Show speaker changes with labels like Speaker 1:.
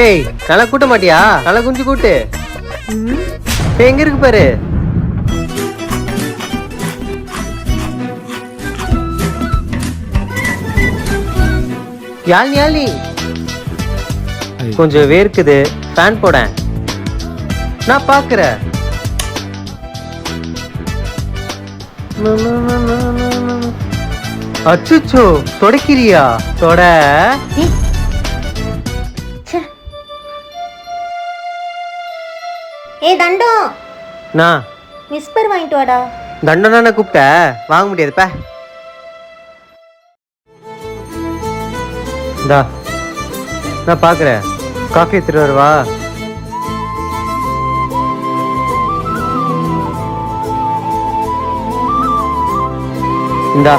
Speaker 1: ஏய் நல்லா கூட்ட மாட்டியா? நல்லா குஞ்சு கூட்டு. எங்க இருக்கு பாரு. யாழ்னி யாழ்னி கொஞ்சம் வேர்க்குது, ஃபேன் போட. நான் பாக்குறேன். அச்சுச்சோ தொடக்கிறியா? தொட.
Speaker 2: ஏய் தண்டம்,
Speaker 1: நான்
Speaker 2: விஸ்பர் வாங்கிட்டு வாடா.
Speaker 1: தண்டம் தானே கூப்பிட்ட, வாங்க முடியாதுப்பா. இந்தா நான் பாக்குறேன். காஃபி எடுத்துட்டு வருவா? இந்தா